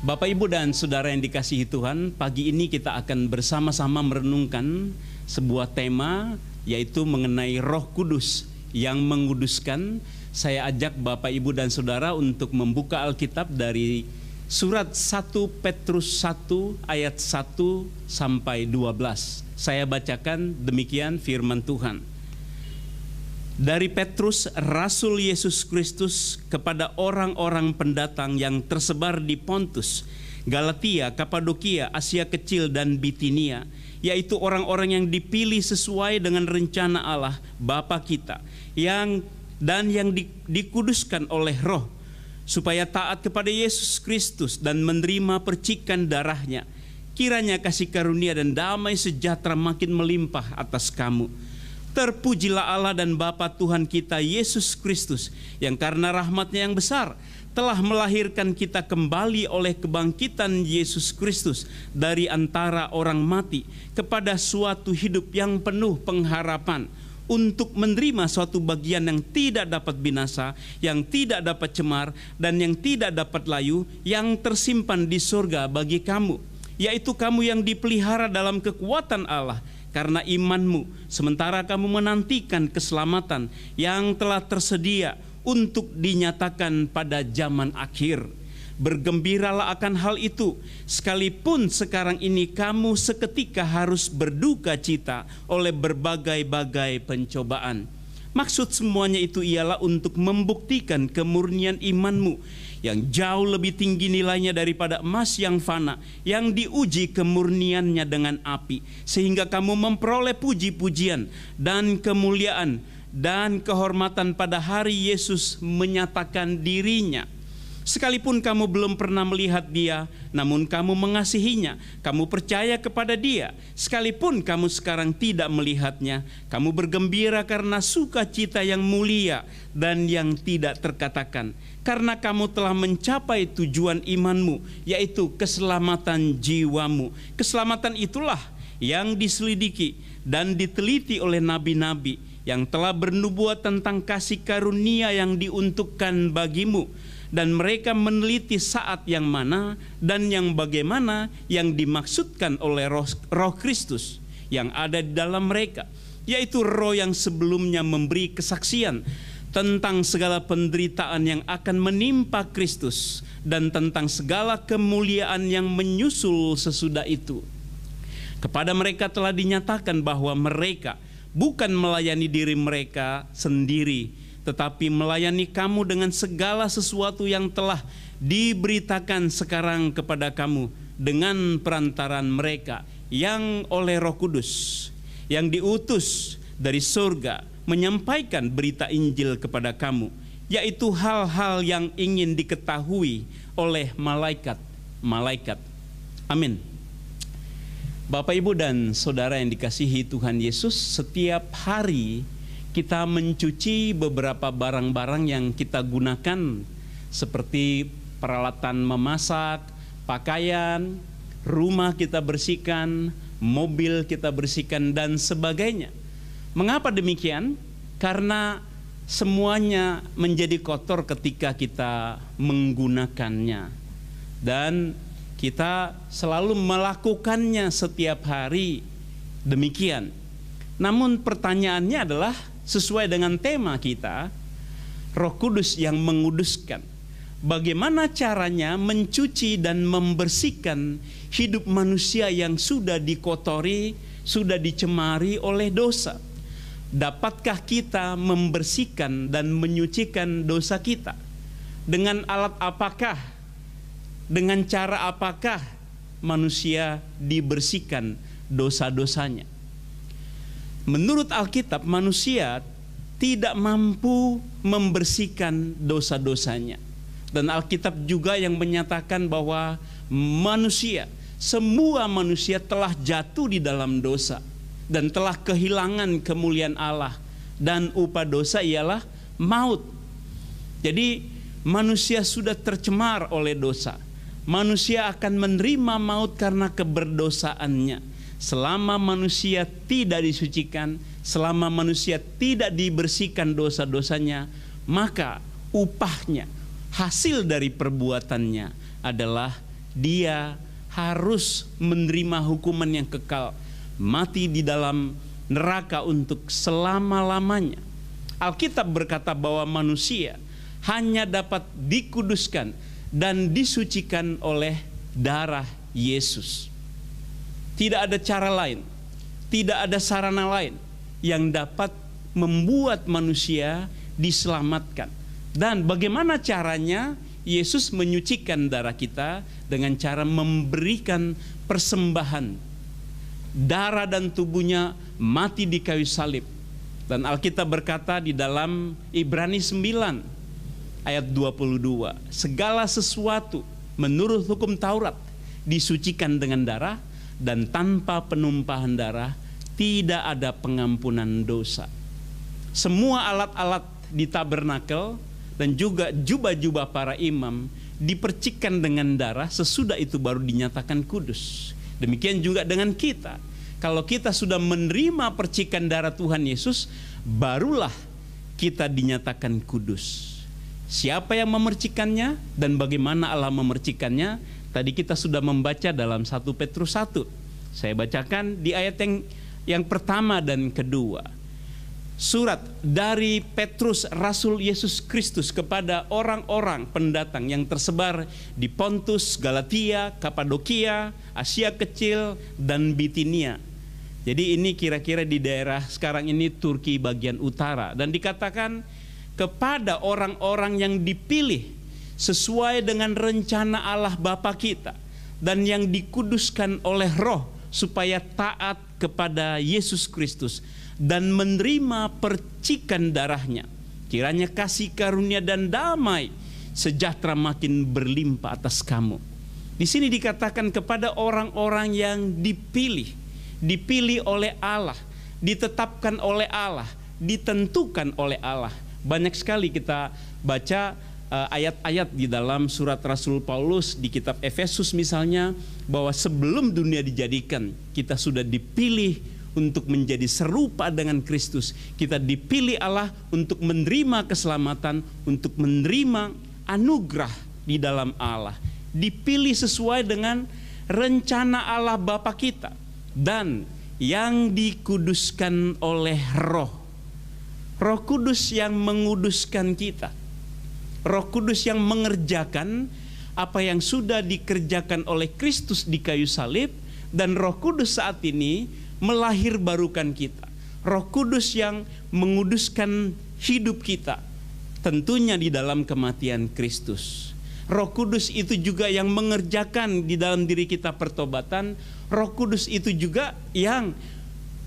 Bapak, Ibu, dan Saudara yang dikasihi Tuhan, pagi ini kita akan bersama-sama merenungkan sebuah tema, yaitu mengenai Roh Kudus yang menguduskan. Saya ajak Bapak, Ibu, dan Saudara untuk membuka Alkitab dari surat 1 Petrus 1 ayat 1 sampai 12. Saya bacakan demikian firman Tuhan. Dari Petrus, Rasul Yesus Kristus, kepada orang-orang pendatang yang tersebar di Pontus, Galatia, Kapadokia, Asia Kecil, dan Bitinia, yaitu orang-orang yang dipilih sesuai dengan rencana Allah Bapa kita, yang dikuduskan oleh Roh, supaya taat kepada Yesus Kristus dan menerima percikan darahnya. Kiranya kasih karunia dan damai sejahtera makin melimpah atas kamu. Terpujilah Allah dan Bapa Tuhan kita Yesus Kristus, yang karena rahmat-Nya yang besar telah melahirkan kita kembali oleh kebangkitan Yesus Kristus dari antara orang mati kepada suatu hidup yang penuh pengharapan, untuk menerima suatu bagian yang tidak dapat binasa, yang tidak dapat cemar, dan yang tidak dapat layu, yang tersimpan di surga bagi kamu, yaitu kamu yang dipelihara dalam kekuatan Allah karena imanmu, sementara kamu menantikan keselamatan yang telah tersedia untuk dinyatakan pada zaman akhir. Bergembiralah akan hal itu, sekalipun sekarang ini kamu seketika harus berduka cita oleh berbagai-bagai pencobaan. Maksud semuanya itu ialah untuk membuktikan kemurnian imanmu, yang jauh lebih tinggi nilainya daripada emas yang fana, yang diuji kemurniannya dengan api, sehingga kamu memperoleh puji-pujian dan kemuliaan dan kehormatan pada hari Yesus menyatakan dirinya. Sekalipun kamu belum pernah melihat Dia, namun kamu mengasihinya, kamu percaya kepada Dia. Sekalipun kamu sekarang tidak melihatnya, kamu bergembira karena sukacita yang mulia dan yang tidak terkatakan, karena kamu telah mencapai tujuan imanmu, yaitu keselamatan jiwamu. Keselamatan itulah yang diselidiki dan diteliti oleh nabi-nabi yang telah bernubuat tentang kasih karunia yang diuntukkan bagimu. Dan mereka meneliti saat yang mana dan yang bagaimana yang dimaksudkan oleh roh Kristus yang ada di dalam mereka, yaitu roh yang sebelumnya memberi kesaksian tentang segala penderitaan yang akan menimpa Kristus dan tentang segala kemuliaan yang menyusul sesudah itu. Kepada mereka telah dinyatakan bahwa mereka bukan melayani diri mereka sendiri, tetapi melayani kamu dengan segala sesuatu yang telah diberitakan sekarang kepada kamu dengan perantaran mereka yang oleh Roh Kudus yang diutus dari surga menyampaikan berita Injil kepada kamu, yaitu hal-hal yang ingin diketahui oleh malaikat-malaikat. Amin. Bapak, Ibu, dan Saudara yang dikasihi Tuhan Yesus, setiap hari kita mencuci beberapa barang-barang yang kita gunakan, seperti peralatan memasak, pakaian, rumah kita bersihkan, mobil kita bersihkan, dan sebagainya. Mengapa demikian? Karena semuanya menjadi kotor ketika kita menggunakannya, dan kita selalu melakukannya setiap hari demikian. Namun pertanyaannya adalah, sesuai dengan tema kita, Roh Kudus yang menguduskan, bagaimana caranya mencuci dan membersihkan hidup manusia yang sudah dikotori, sudah dicemari oleh dosa? Dapatkah kita membersihkan dan menyucikan dosa kita? Dengan alat apakah? Dengan cara apakah manusia dibersihkan dosa-dosanya? Menurut Alkitab, manusia tidak mampu membersihkan dosa-dosanya. Dan Alkitab juga yang menyatakan bahwa semua manusia telah jatuh di dalam dosa dan telah kehilangan kemuliaan Allah, dan upah dosa ialah maut. Jadi manusia sudah tercemar oleh dosa. Manusia akan menerima maut karena keberdosaannya. Selama manusia tidak disucikan, selama manusia tidak dibersihkan dosa-dosanya, maka upahnya, hasil dari perbuatannya adalah dia harus menerima hukuman yang kekal, mati di dalam neraka untuk selama-lamanya. Alkitab berkata bahwa manusia hanya dapat dikuduskan dan disucikan oleh darah Yesus. Tidak ada cara lain, tidak ada sarana lain yang dapat membuat manusia diselamatkan. Dan bagaimana caranya? Yesus menyucikan darah kita dengan cara memberikan persembahan. Darah dan tubuhnya mati di kayu salib. Dan Alkitab berkata di dalam Ibrani 9 ayat 22, segala sesuatu menurut hukum Taurat disucikan dengan darah, dan tanpa penumpahan darah tidak ada pengampunan dosa. Semua alat-alat di tabernakel dan juga jubah-jubah para imam dipercikkan dengan darah, sesudah itu baru dinyatakan kudus. Demikian juga dengan kita. Kalau kita sudah menerima percikan darah Tuhan Yesus, barulah kita dinyatakan kudus. Siapa yang memercikannya dan bagaimana Allah memercikannya? Tadi kita sudah membaca dalam 1 Petrus 1. Saya bacakan di ayat yang pertama dan kedua. Surat dari Petrus, Rasul Yesus Kristus, kepada orang-orang pendatang yang tersebar di Pontus, Galatia, Kapadokia, Asia Kecil, dan Bitinia. Jadi ini kira-kira di daerah sekarang ini Turki bagian utara. Dan dikatakan kepada orang-orang yang dipilih sesuai dengan rencana Allah Bapa kita, dan yang dikuduskan oleh Roh supaya taat kepada Yesus Kristus dan menerima percikan darahnya. Kiranya kasih karunia dan damai sejahtera makin berlimpah atas kamu. Di sini dikatakan kepada orang-orang yang dipilih oleh Allah, ditetapkan oleh Allah, ditentukan oleh Allah. Banyak sekali kita baca ayat-ayat di dalam surat Rasul Paulus di kitab Efesus misalnya, bahwa sebelum dunia dijadikan kita sudah dipilih untuk menjadi serupa dengan Kristus. Kita dipilih Allah untuk menerima keselamatan, untuk menerima anugerah di dalam Allah. Dipilih sesuai dengan rencana Allah Bapa kita, dan yang dikuduskan oleh Roh. Roh Kudus yang menguduskan kita. Roh Kudus yang mengerjakan apa yang sudah dikerjakan oleh Kristus di kayu salib, dan Roh Kudus saat ini melahirbarukan kita. Roh Kudus yang menguduskan hidup kita, tentunya di dalam kematian Kristus. Roh Kudus itu juga yang mengerjakan di dalam diri kita pertobatan. Roh Kudus itu juga yang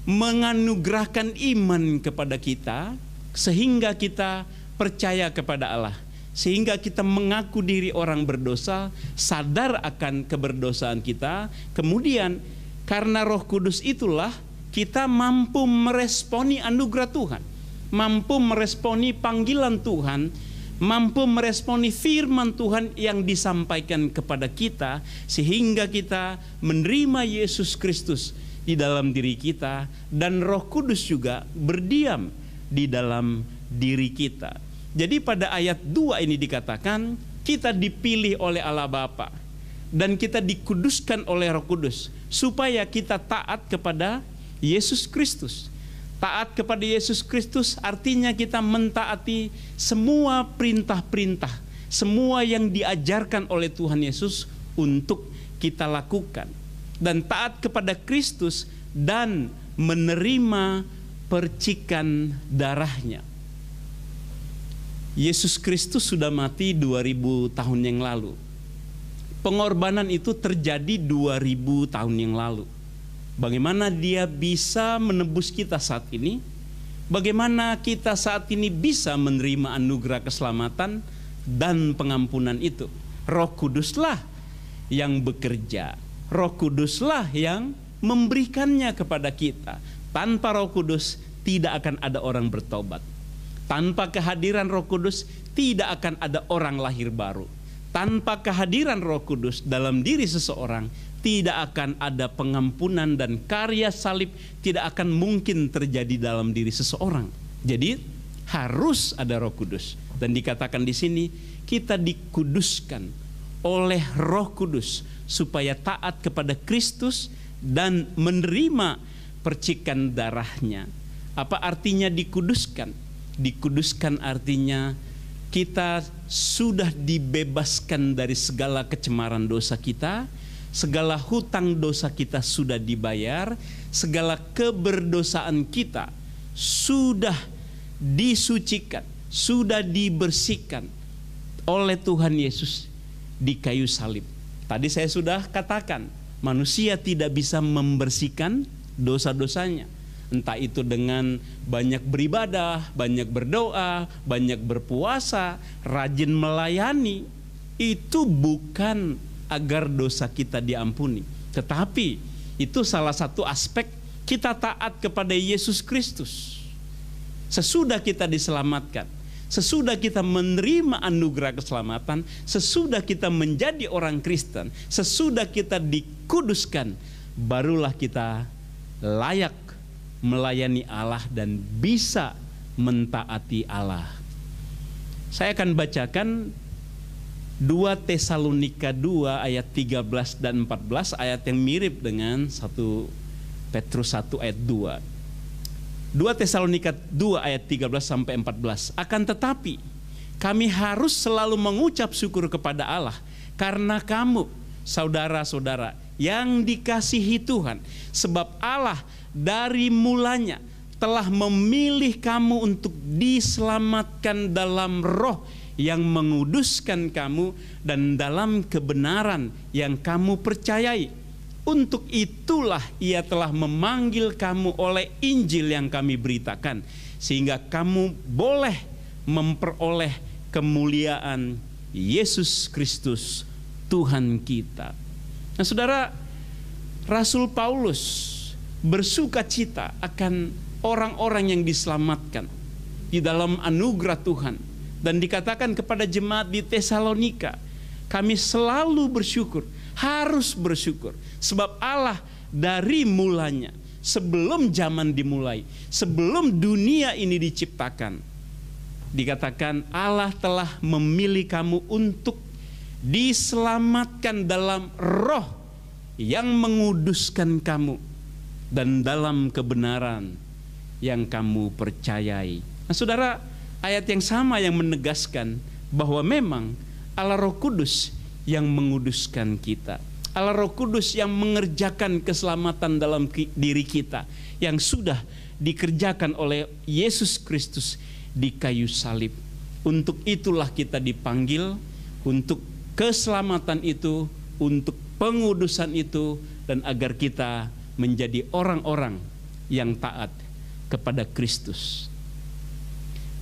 menganugerahkan iman kepada kita, sehingga kita percaya kepada Allah, sehingga kita mengaku diri orang berdosa, sadar akan keberdosaan kita. Kemudian karena Roh Kudus itulah kita mampu meresponi anugerah Tuhan, mampu meresponi panggilan Tuhan, mampu meresponi firman Tuhan yang disampaikan kepada kita, sehingga kita menerima Yesus Kristus di dalam diri kita, dan Roh Kudus juga berdiam di dalam diri kita. Jadi pada ayat 2 ini dikatakan kita dipilih oleh Allah Bapa dan kita dikuduskan oleh Roh Kudus supaya kita taat kepada Yesus Kristus. Taat kepada Yesus Kristus artinya kita mentaati semua perintah-perintah, semua yang diajarkan oleh Tuhan Yesus untuk kita lakukan. Dan taat kepada Kristus dan menerima percikan darahnya. Yesus Kristus sudah mati 2000 tahun yang lalu. Pengorbanan itu terjadi 2000 tahun yang lalu. Bagaimana dia bisa menebus kita saat ini? Bagaimana kita saat ini bisa menerima anugerah keselamatan dan pengampunan itu? Roh Kuduslah yang bekerja. Roh Kuduslah yang memberikannya kepada kita. Tanpa Roh Kudus tidak akan ada orang bertobat. Tanpa kehadiran Roh Kudus tidak akan ada orang lahir baru. Tanpa kehadiran Roh Kudus dalam diri seseorang tidak akan ada pengampunan, dan karya salib tidak akan mungkin terjadi dalam diri seseorang. Jadi harus ada Roh Kudus. Dan dikatakan di sini kita dikuduskan oleh Roh Kudus supaya taat kepada Kristus dan menerima percikan darahnya. Apa artinya dikuduskan? Dikuduskan artinya kita sudah dibebaskan dari segala kecemaran dosa kita, segala hutang dosa kita sudah dibayar, segala keberdosaan kita sudah disucikan, sudah dibersihkan oleh Tuhan Yesus di kayu salib. Tadi saya sudah katakan, manusia tidak bisa membersihkan dosa-dosanya. Entah itu dengan banyak beribadah, banyak berdoa, banyak berpuasa, rajin melayani. Itu bukan agar dosa kita diampuni. Tetapi itu salah satu aspek kita taat kepada Yesus Kristus. Sesudah kita diselamatkan, sesudah kita menerima anugerah keselamatan, sesudah kita menjadi orang Kristen, sesudah kita dikuduskan, barulah kita layak melayani Allah dan bisa mentaati Allah. Saya akan bacakan 2 Tesalonika 2 ayat 13 dan 14, ayat yang mirip dengan 1 Petrus 1 ayat 2. 2 Tesalonika 2 ayat 13 sampai 14. Akan tetapi kami harus selalu mengucap syukur kepada Allah karena kamu, saudara-saudara yang dikasihi Tuhan, sebab Allah dari mulanya telah memilih kamu untuk diselamatkan dalam roh yang menguduskan kamu dan dalam kebenaran yang kamu percayai. Untuk itulah Ia telah memanggil kamu oleh Injil yang kami beritakan, sehingga kamu boleh memperoleh kemuliaan Yesus Kristus Tuhan kita. Nah, saudara, Rasul Paulus bersuka cita akan orang-orang yang diselamatkan di dalam anugerah Tuhan, dan dikatakan kepada jemaat di Tesalonika, kami selalu bersyukur, harus bersyukur, sebab Allah dari mulanya, sebelum zaman dimulai, sebelum dunia ini diciptakan, dikatakan Allah telah memilih kamu untuk diselamatkan dalam roh yang menguduskan kamu dan dalam kebenaran yang kamu percayai. Nah, saudara, ayat yang sama yang menegaskan bahwa memang Allah Roh Kudus yang menguduskan kita. Allah Roh Kudus yang mengerjakan keselamatan dalam diri kita, yang sudah dikerjakan oleh Yesus Kristus di kayu salib. Untuk itulah kita dipanggil, untuk keselamatan itu, untuk pengudusan itu, dan agar kita menjadi orang-orang yang taat kepada Kristus.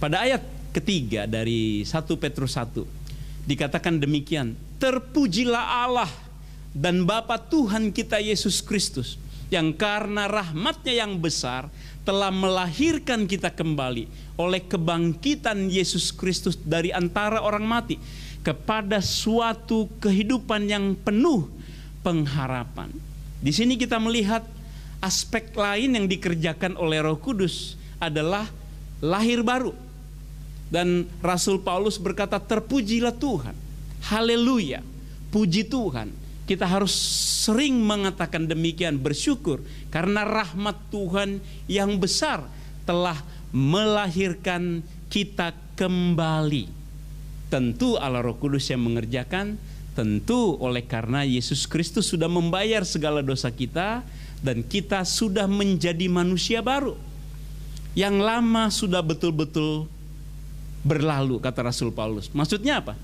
Pada ayat ketiga dari 1 Petrus 1 dikatakan demikian, terpujilah Allah dan Bapa Tuhan kita Yesus Kristus, yang karena rahmat-Nya yang besar telah melahirkan kita kembali oleh kebangkitan Yesus Kristus dari antara orang mati kepada suatu kehidupan yang penuh pengharapan. Di sini kita melihat aspek lain yang dikerjakan oleh Roh Kudus adalah lahir baru. Dan Rasul Paulus berkata, terpujilah Tuhan, haleluya, puji Tuhan. Kita harus sering mengatakan demikian, bersyukur karena rahmat Tuhan yang besar telah melahirkan kita kembali. Tentu Allah Roh Kudus yang mengerjakan, tentu oleh karena Yesus Kristus sudah membayar segala dosa kita dan kita sudah menjadi manusia baru. Yang lama sudah betul-betul berlalu, kata Rasul Paulus. Maksudnya apa?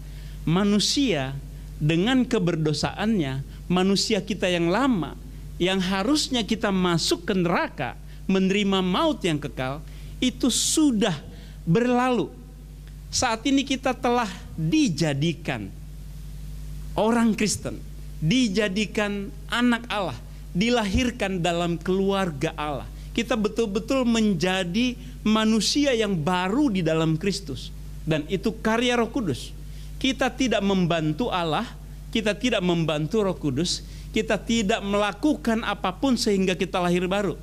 Manusia dengan keberdosaannya, manusia kita yang lama, yang harusnya kita masuk ke neraka, menerima maut yang kekal, itu sudah berlalu. Saat ini kita telah dijadikan orang Kristen, dijadikan anak Allah, dilahirkan dalam keluarga Allah. Kita betul-betul menjadi manusia yang baru di dalam Kristus. Dan itu karya Roh Kudus. Kita tidak membantu Allah, kita tidak membantu Roh Kudus, kita tidak melakukan apapun sehingga kita lahir baru.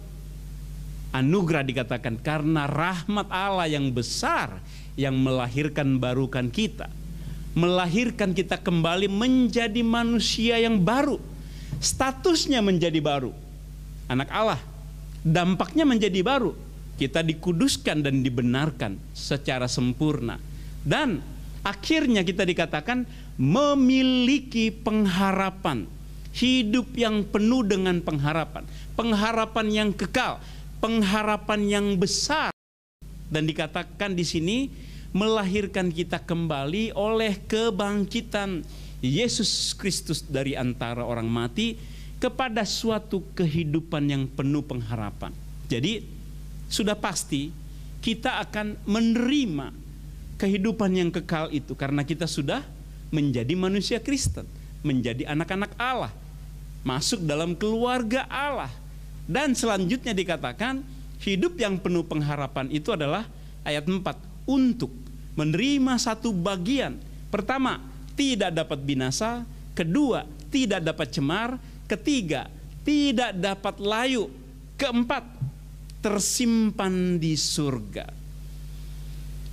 Anugerah dikatakan karena rahmat Allah yang besar yang melahirkan barukan kita. melahirkan kita kembali menjadi manusia yang baru. Statusnya menjadi baru. Anak Allah. Dampaknya menjadi baru. Kita dikuduskan dan dibenarkan secara sempurna. Dan akhirnya kita dikatakan memiliki pengharapan. Hidup yang penuh dengan pengharapan. Pengharapan yang kekal. Pengharapan yang besar. Dan dikatakan di sini melahirkan kita kembali oleh kebangkitan Yesus Kristus dari antara orang mati kepada suatu kehidupan yang penuh pengharapan. Jadi sudah pasti kita akan menerima kehidupan yang kekal itu karena kita sudah menjadi manusia Kristen, menjadi anak-anak Allah, masuk dalam keluarga Allah. Dan selanjutnya dikatakan hidup yang penuh pengharapan itu adalah ayat 4, untuk menerima satu bagian. Pertama, tidak dapat binasa. Kedua, tidak dapat cemar. Ketiga, tidak dapat layu. Keempat, tersimpan di surga.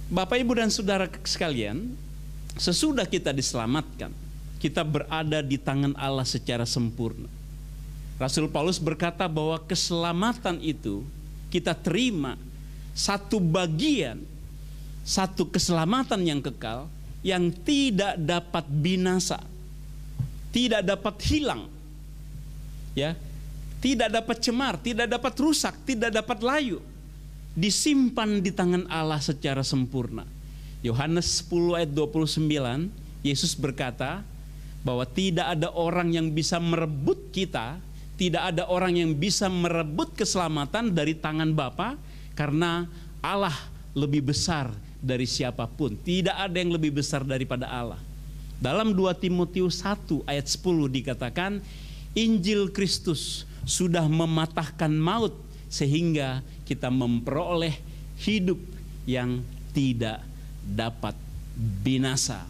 Bapak, Ibu, dan saudara sekalian, sesudah kita diselamatkan, kita berada di tangan Allah secara sempurna. Rasul Paulus berkata bahwa keselamatan itu kita terima satu bagian, satu keselamatan yang kekal yang tidak dapat binasa, tidak dapat hilang, ya, tidak dapat cemar, tidak dapat rusak, tidak dapat layu, disimpan di tangan Allah secara sempurna. Yohanes 10 ayat 29, Yesus berkata bahwa tidak ada orang yang bisa merebut kita, tidak ada orang yang bisa merebut keselamatan dari tangan Bapa, karena Allah lebih besar dari siapapun. Tidak ada yang lebih besar daripada Allah. Dalam 2 Timotius 1 ayat 10 dikatakan, Injil Kristus sudah mematahkan maut sehingga kita memperoleh hidup yang tidak dapat binasa.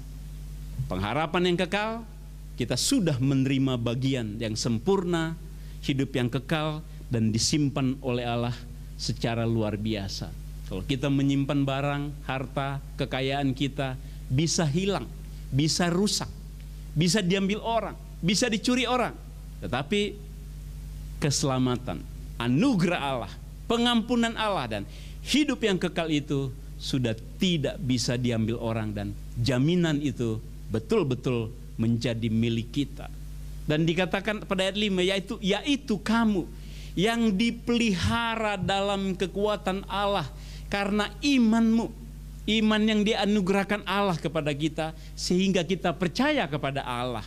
Pengharapan yang kekal, kita sudah menerima bagian yang sempurna, hidup yang kekal dan disimpan oleh Allah secara luar biasa. Kalau kita menyimpan barang, harta, kekayaan kita bisa hilang, bisa rusak, bisa diambil orang, bisa dicuri orang. Tetapi keselamatan, anugerah Allah, pengampunan Allah dan hidup yang kekal itu sudah tidak bisa diambil orang, dan jaminan itu betul-betul menjadi milik kita. Dan dikatakan pada ayat 5, yaitu kamu yang dipelihara dalam kekuatan Allah karena imanmu, iman yang dianugerahkan Allah kepada kita, sehingga kita percaya kepada Allah.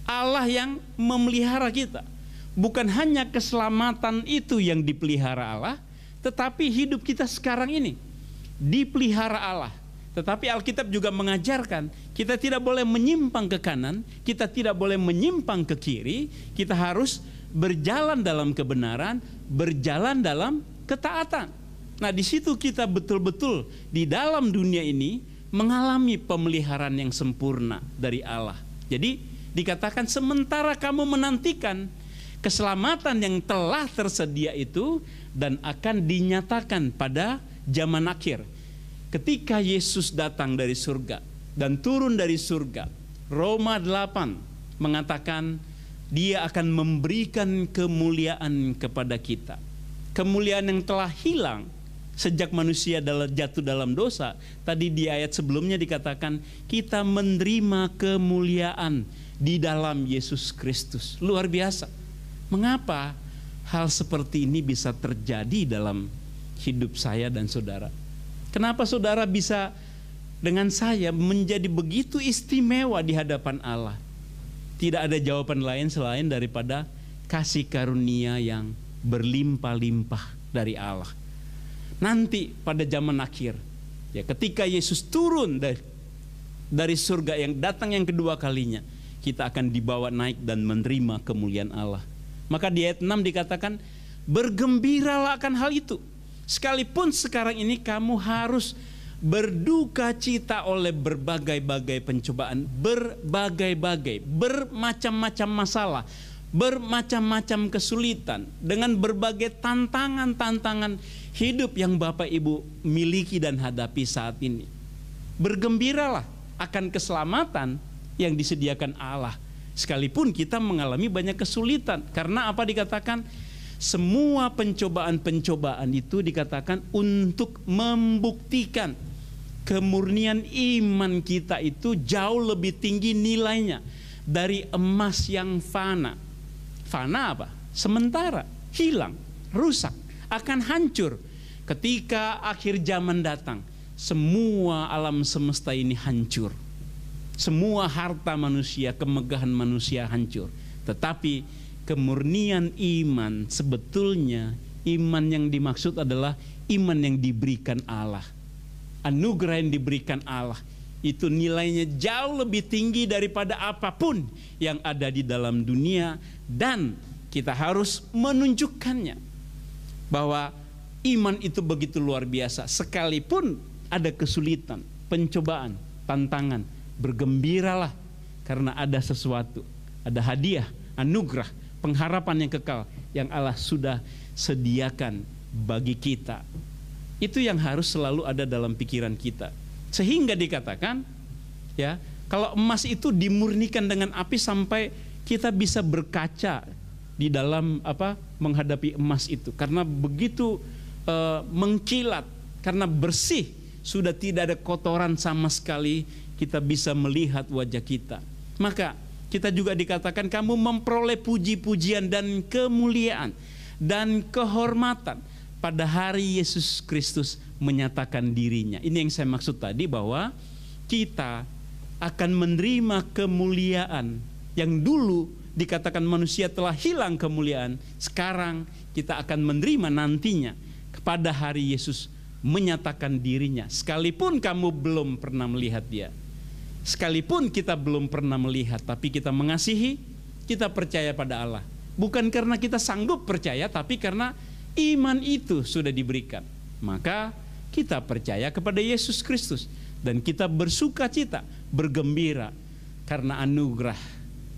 Allah yang memelihara kita. Bukan hanya keselamatan itu yang dipelihara Allah, tetapi hidup kita sekarang ini dipelihara Allah. Tetapi Alkitab juga mengajarkan kita tidak boleh menyimpang ke kanan, kita tidak boleh menyimpang ke kiri, kita harus berjalan dalam kebenaran, berjalan dalam ketaatan. Nah, di situ kita betul-betul di dalam dunia ini mengalami pemeliharaan yang sempurna dari Allah. Jadi dikatakan sementara kamu menantikan keselamatan yang telah tersedia itu dan akan dinyatakan pada zaman akhir. Ketika Yesus datang dari surga dan turun dari surga, Roma 8 mengatakan Dia akan memberikan kemuliaan kepada kita. Kemuliaan yang telah hilang sejak manusia jatuh dalam dosa. Tadi di ayat sebelumnya dikatakan kita menerima kemuliaan di dalam Yesus Kristus. Luar biasa. Mengapa hal seperti ini bisa terjadi dalam hidup saya dan saudara? Kenapa saudara bisa dengan saya menjadi begitu istimewa di hadapan Allah? Tidak ada jawaban lain selain daripada kasih karunia yang berlimpah-limpah dari Allah. Nanti pada zaman akhir, ya, ketika Yesus turun dari surga yang datang yang kedua kalinya, kita akan dibawa naik dan menerima kemuliaan Allah. Maka di ayat 6 dikatakan, bergembiralah akan hal itu. Sekalipun sekarang ini kamu harus berduka cita oleh berbagai-bagai pencobaan, bermacam-macam masalah, bermacam-macam kesulitan, dengan berbagai tantangan-tantangan hidup yang Bapak Ibu miliki dan hadapi saat ini. Bergembiralah, akan keselamatan yang disediakan Allah. Sekalipun kita mengalami banyak kesulitan. Karena apa dikatakan? Semua pencobaan-pencobaan itu dikatakan untuk membuktikan kemurnian iman kita itu jauh lebih tinggi nilainya dari emas yang fana. Fana apa? Sementara, hilang, rusak, akan hancur. Ketika akhir zaman datang, semua alam semesta ini hancur. Semua harta manusia, kemegahan manusia hancur. Tetapi kemurnian iman, sebetulnya iman yang dimaksud adalah iman yang diberikan Allah. Anugerah yang diberikan Allah itu nilainya jauh lebih tinggi daripada apapun yang ada di dalam dunia, dan kita harus menunjukkannya bahwa iman itu begitu luar biasa. Sekalipun ada kesulitan, pencobaan, tantangan, bergembiralah karena ada sesuatu, ada hadiah, anugerah, pengharapan yang kekal yang Allah sudah sediakan bagi kita. Itu yang harus selalu ada dalam pikiran kita. Sehingga dikatakan, ya, kalau emas itu dimurnikan dengan api sampai kita bisa berkaca di dalam menghadapi emas itu, karena begitu mengkilat, karena bersih, sudah tidak ada kotoran sama sekali, kita bisa melihat wajah kita. Maka kita juga dikatakan kamu memperoleh puji-pujian dan kemuliaan dan kehormatan pada hari Yesus Kristus menyatakan dirinya. Ini yang saya maksud tadi, bahwa kita akan menerima kemuliaan yang dulu dikatakan manusia telah hilang kemuliaan. Sekarang kita akan menerima nantinya pada hari Yesus menyatakan dirinya. Sekalipun kamu belum pernah melihat dia, sekalipun kita belum pernah melihat, tapi kita mengasihi, kita percaya pada Allah. Bukan karena kita sanggup percaya, tapi karena iman itu sudah diberikan. Maka kita percaya kepada Yesus Kristus, dan kita bersuka cita, bergembira karena anugerah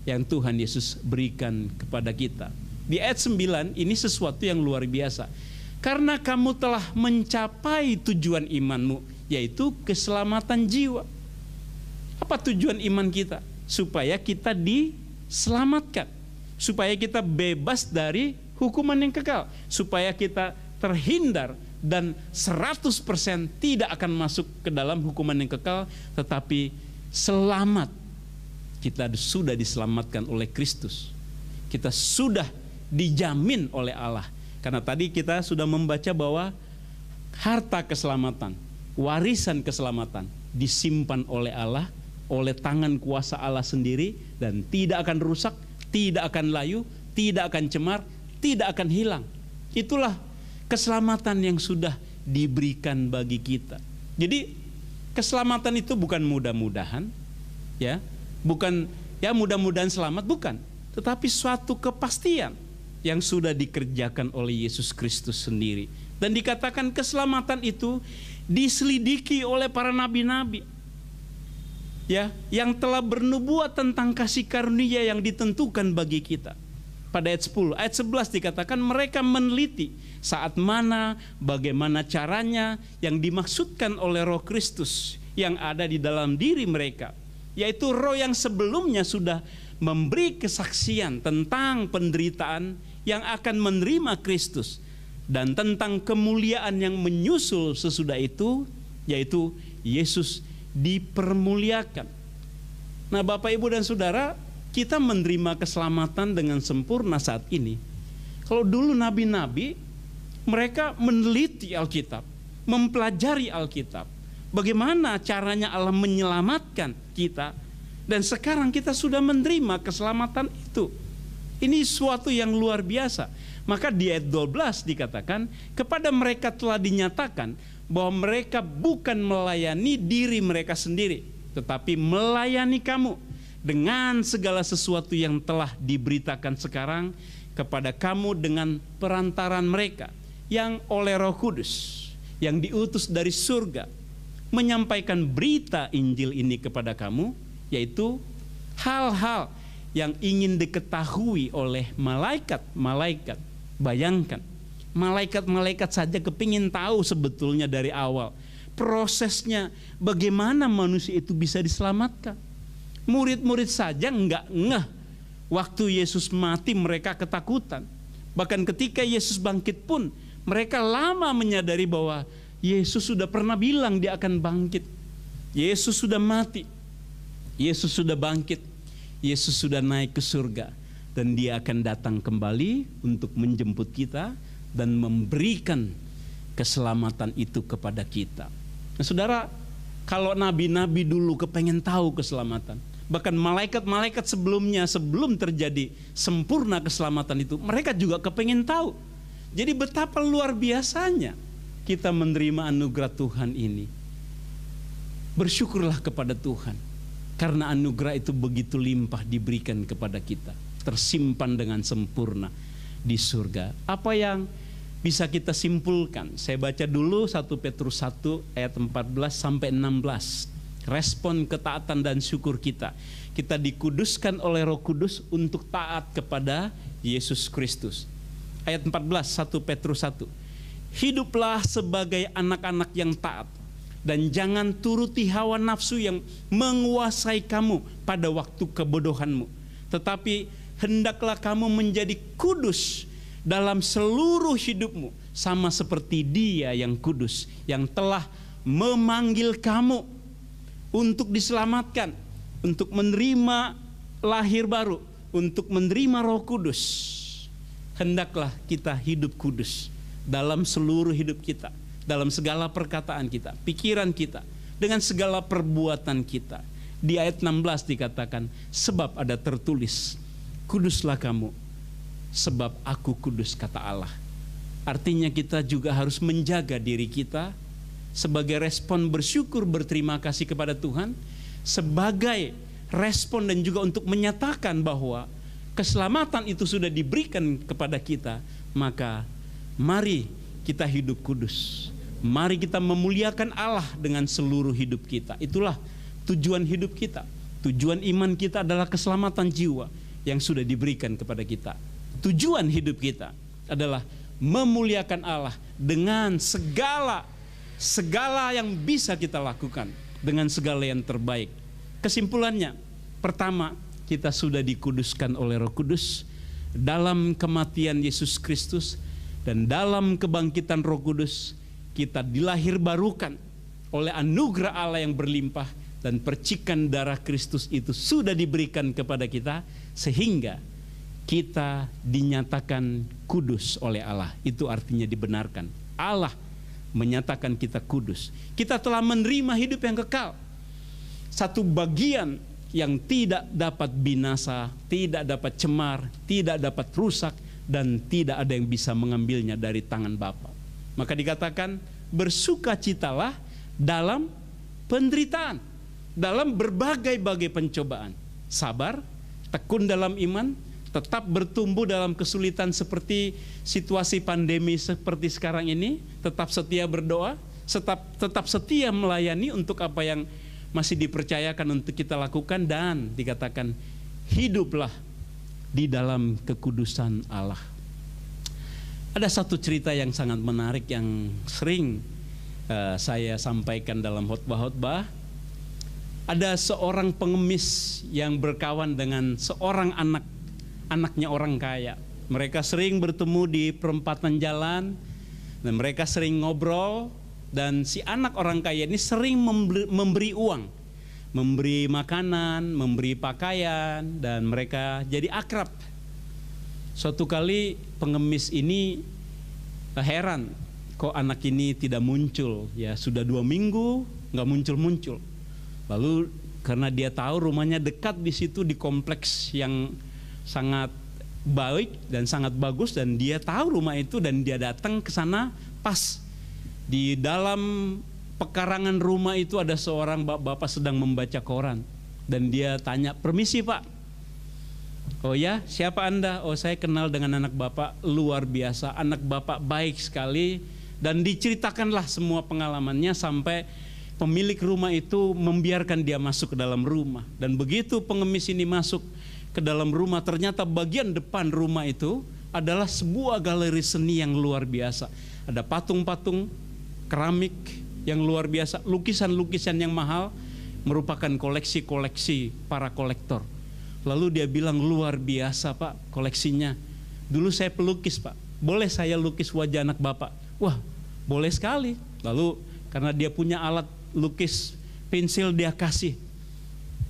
yang Tuhan Yesus berikan kepada kita. Di ayat 9 ini sesuatu yang luar biasa. Karena kamu telah mencapai tujuan imanmu, yaitu keselamatan jiwa. Apa tujuan iman kita? Supaya kita diselamatkan, supaya kita bebas dari hukuman yang kekal, supaya kita terhindar dan 100% tidak akan masuk ke dalam hukuman yang kekal, tetapi selamat. Kita sudah diselamatkan oleh Kristus. Kita sudah dijamin oleh Allah. Karena tadi kita sudah membaca bahwa harta keselamatan, warisan keselamatan disimpan oleh Allah, oleh tangan kuasa Allah sendiri, dan tidak akan rusak, tidak akan layu, tidak akan cemar, tidak akan hilang. Itulah keselamatan yang sudah diberikan bagi kita. Jadi keselamatan itu bukan mudah-mudahan, ya, bukan ya mudah-mudahan selamat, bukan, tetapi suatu kepastian yang sudah dikerjakan oleh Yesus Kristus sendiri. Dan dikatakan keselamatan itu diselidiki oleh para nabi-nabi, ya, yang telah bernubuat tentang kasih karunia yang ditentukan bagi kita. Pada ayat 10, ayat 11 dikatakan mereka meneliti saat mana, bagaimana caranya yang dimaksudkan oleh Roh Kristus yang ada di dalam diri mereka, yaitu Roh yang sebelumnya sudah memberi kesaksian tentang penderitaan yang akan menerima Kristus dan tentang kemuliaan yang menyusul sesudah itu, yaitu Yesus dipermuliakan. Nah, Bapak, Ibu, dan Saudara, kita menerima keselamatan dengan sempurna saat ini. Kalau dulu nabi-nabi, mereka meneliti Alkitab, mempelajari Alkitab, bagaimana caranya Allah menyelamatkan kita, dan sekarang kita sudah menerima keselamatan itu. Ini suatu yang luar biasa. Maka di ayat 12 dikatakan, kepada mereka telah dinyatakan bahwa mereka bukan melayani diri mereka sendiri, tetapi melayani kamu dengan segala sesuatu yang telah diberitakan sekarang kepada kamu dengan perantaran mereka yang oleh Roh Kudus yang diutus dari surga menyampaikan berita Injil ini kepada kamu, yaitu hal-hal yang ingin diketahui oleh malaikat-malaikat. Bayangkan, malaikat-malaikat saja kepingin tahu sebetulnya dari awal prosesnya bagaimana manusia itu bisa diselamatkan. Murid-murid saja nggak ngeh waktu Yesus mati, mereka ketakutan. Bahkan ketika Yesus bangkit pun mereka lama menyadari bahwa Yesus sudah pernah bilang dia akan bangkit. Yesus sudah mati, Yesus sudah bangkit, Yesus sudah naik ke surga, dan dia akan datang kembali untuk menjemput kita dan memberikan keselamatan itu kepada kita. Nah, saudara, kalau nabi-nabi dulu kepengen tahu keselamatan, bahkan malaikat-malaikat sebelumnya, sebelum terjadi sempurna keselamatan itu, mereka juga kepengen tahu. Jadi betapa luar biasanya kita menerima anugerah Tuhan ini. Bersyukurlah kepada Tuhan, karena anugerah itu begitu limpah diberikan kepada kita, tersimpan dengan sempurna di surga. Apa yang bisa kita simpulkan? Saya baca dulu 1 Petrus 1 ayat 14 sampai 16. Respon ketaatan dan syukur kita. Kita dikuduskan oleh Roh Kudus untuk taat kepada Yesus Kristus. Ayat 14, 1 Petrus 1. Hiduplah sebagai anak-anak yang taat, dan jangan turuti hawa nafsu yang menguasai kamu pada waktu kebodohanmu. Tetapi hendaklah kamu menjadi kudus dalam seluruh hidupmu, sama seperti Dia yang kudus, yang telah memanggil kamu untuk diselamatkan, untuk menerima lahir baru, untuk menerima Roh Kudus. Hendaklah kita hidup kudus dalam seluruh hidup kita, dalam segala perkataan kita, pikiran kita, dengan segala perbuatan kita. Di ayat 16 dikatakan, sebab ada tertulis, kuduslah kamu, sebab aku kudus, kata Allah. Artinya kita juga harus menjaga diri kita sebagai respon bersyukur, berterima kasih kepada Tuhan, sebagai respon dan juga untuk menyatakan bahwa keselamatan itu sudah diberikan kepada kita. Maka mari kita hidup kudus, mari kita memuliakan Allah dengan seluruh hidup kita. Itulah tujuan hidup kita. Tujuan iman kita adalah keselamatan jiwa yang sudah diberikan kepada kita. Tujuan hidup kita adalah memuliakan Allah dengan segala yang bisa kita lakukan, dengan segala yang terbaik. Kesimpulannya, pertama, kita sudah dikuduskan oleh Roh Kudus dalam kematian Yesus Kristus, dan dalam kebangkitan Roh Kudus kita dilahirbarukan oleh anugerah Allah yang berlimpah, dan percikan darah Kristus itu sudah diberikan kepada kita sehingga kita dinyatakan kudus oleh Allah. Itu artinya dibenarkan. Allah menyatakan kita kudus. Kita telah menerima hidup yang kekal, satu bagian yang tidak dapat binasa, tidak dapat cemar, tidak dapat rusak, dan tidak ada yang bisa mengambilnya dari tangan Bapa. Maka dikatakan bersukacitalah dalam penderitaan, dalam berbagai-bagai pencobaan, sabar, tekun dalam iman, tetap bertumbuh dalam kesulitan seperti situasi pandemi seperti sekarang ini, tetap setia berdoa, tetap setia melayani untuk apa yang masih dipercayakan untuk kita lakukan, dan dikatakan hiduplah di dalam kekudusan Allah. Ada satu cerita yang sangat menarik yang sering saya sampaikan dalam khotbah-khotbah. Ada seorang pengemis yang berkawan dengan seorang anaknya orang kaya. Mereka sering bertemu di perempatan jalan, dan mereka sering ngobrol. Dan si anak orang kaya ini sering memberi uang, memberi makanan, memberi pakaian, dan mereka jadi akrab. Suatu kali pengemis ini heran, kok anak ini tidak muncul, ya sudah 2 minggu nggak muncul-muncul. Lalu karena dia tahu rumahnya dekat di situ, di kompleks yang sangat baik dan sangat bagus, dan dia tahu rumah itu, dan dia datang ke sana. Pas di dalam pekarangan rumah itu ada seorang bapak sedang membaca koran, dan dia tanya, permisi Pak. Oh ya, siapa Anda? Oh, saya kenal dengan anak Bapak, luar biasa, anak Bapak baik sekali. Dan diceritakanlah semua pengalamannya sampai pemilik rumah itu membiarkan dia masuk ke dalam rumah. Dan begitu pengemis ini masuk ke dalam rumah, ternyata bagian depan rumah itu adalah sebuah galeri seni yang luar biasa. Ada patung-patung keramik, yang luar biasa. Lukisan-lukisan yang mahal merupakan koleksi-koleksi para kolektor. Lalu dia bilang, luar biasa Pak koleksinya. Dulu saya pelukis Pak, boleh saya lukis wajah anak Bapak? Wah, boleh sekali. Lalu karena dia punya alat lukis, pensil dia kasih.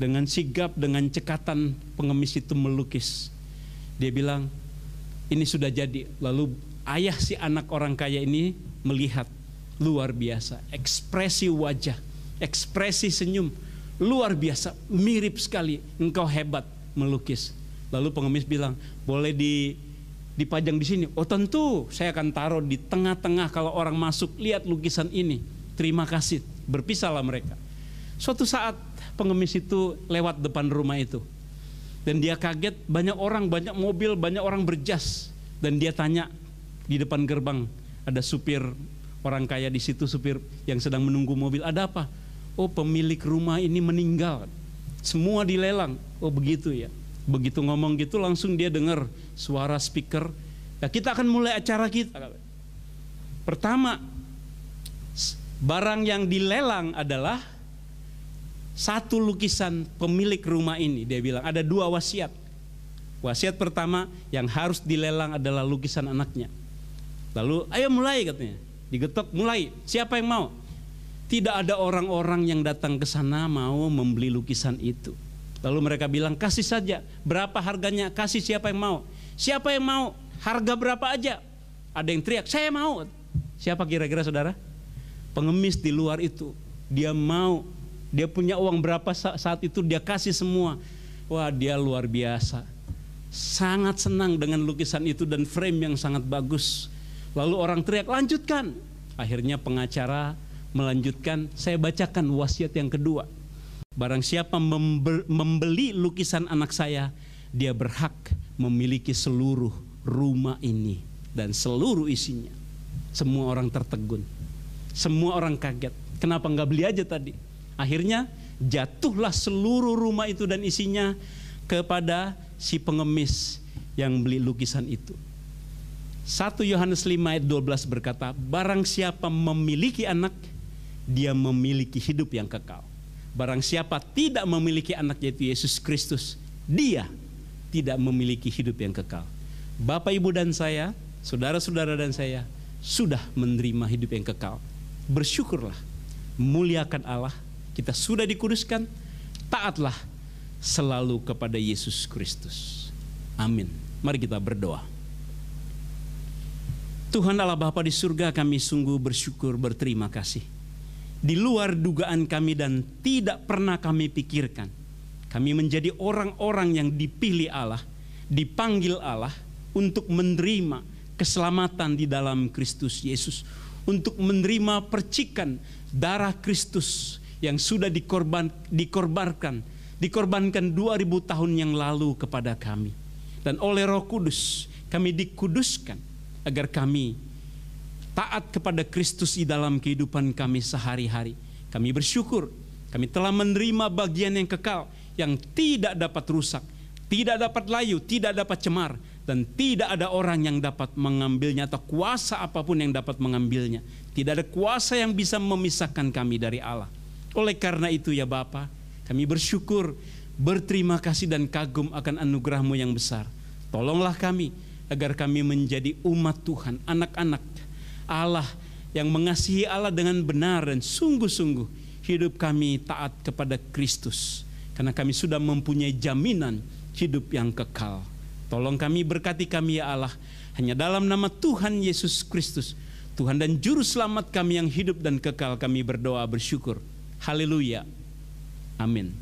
Dengan sigap, dengan cekatan pengemis itu melukis. Dia bilang, ini sudah jadi. Lalu ayah si anak orang kaya ini melihat, luar biasa. Ekspresi wajah, ekspresi senyum, luar biasa, mirip sekali. Engkau hebat melukis. Lalu pengemis bilang, boleh dipajang di sini? Oh tentu, saya akan taruh di tengah-tengah kalau orang masuk, lihat lukisan ini. Terima kasih. Berpisahlah mereka. Suatu saat pengemis itu lewat depan rumah itu. Dan dia kaget, banyak orang, banyak mobil, banyak orang berjas. Dan dia tanya di depan gerbang, ada supir orang kaya di situ, supir yang sedang menunggu mobil. Ada apa? Oh, pemilik rumah ini meninggal. Semua dilelang. Oh begitu ya. Begitu ngomong gitu langsung dia dengar suara speaker. Nah, kita akan mulai acara kita. Pertama, barang yang dilelang adalah satu lukisan pemilik rumah ini. Dia bilang ada 2 wasiat. Wasiat pertama yang harus dilelang adalah lukisan anaknya. Lalu ayo mulai katanya. Digetok mulai. Siapa yang mau? Tidak ada orang-orang yang datang ke sana mau membeli lukisan itu. Lalu mereka bilang, kasih saja. Berapa harganya? Kasih, siapa yang mau? Siapa yang mau? Harga berapa aja? Ada yang teriak, saya mau. Siapa kira-kira saudara? Pengemis di luar itu. Dia mau. Dia punya uang berapa saat itu, dia kasih semua. Wah, dia luar biasa. Sangat senang dengan lukisan itu dan frame yang sangat bagus. Lalu orang teriak, lanjutkan. Akhirnya pengacara melanjutkan, saya bacakan wasiat yang kedua. Barang siapa membeli lukisan anak saya, dia berhak memiliki seluruh rumah ini dan seluruh isinya. Semua orang tertegun. Semua orang kaget. Kenapa nggak beli aja tadi? Akhirnya jatuhlah seluruh rumah itu dan isinya kepada si pengemis yang beli lukisan itu. 1 Yohanes 5 ayat 12 berkata, barang siapa memiliki anak, dia memiliki hidup yang kekal. Barang siapa tidak memiliki anak, yaitu Yesus Kristus, dia tidak memiliki hidup yang kekal. Bapak, Ibu dan saya, saudara-saudara dan saya, sudah menerima hidup yang kekal. Bersyukurlah, muliakan Allah, kita sudah dikuduskan, taatlah selalu kepada Yesus Kristus. Amin. Mari kita berdoa. Tuhan Allah Bapa di surga, kami sungguh bersyukur, berterima kasih. Di luar dugaan kami dan tidak pernah kami pikirkan, kami menjadi orang-orang yang dipilih Allah, dipanggil Allah untuk menerima keselamatan di dalam Kristus Yesus, untuk menerima percikan darah Kristus yang sudah dikorbankan 2000 tahun yang lalu kepada kami. Dan oleh Roh Kudus kami dikuduskan agar kami taat kepada Kristus di dalam kehidupan kami sehari-hari. Kami bersyukur kami telah menerima bagian yang kekal, yang tidak dapat rusak, tidak dapat layu, tidak dapat cemar, dan tidak ada orang yang dapat mengambilnya atau kuasa apapun yang dapat mengambilnya. Tidak ada kuasa yang bisa memisahkan kami dari Allah. Oleh karena itu ya Bapa, kami bersyukur, berterima kasih dan kagum akan anugerah-Mu yang besar. Tolonglah kami agar kami menjadi umat Tuhan, anak-anak Allah yang mengasihi Allah dengan benar dan sungguh-sungguh hidup kami taat kepada Kristus. Karena kami sudah mempunyai jaminan hidup yang kekal. Tolong kami, berkati kami ya Allah. Hanya dalam nama Tuhan Yesus Kristus, Tuhan dan Juru Selamat kami yang hidup dan kekal, kami berdoa bersyukur. Haleluya. Amin.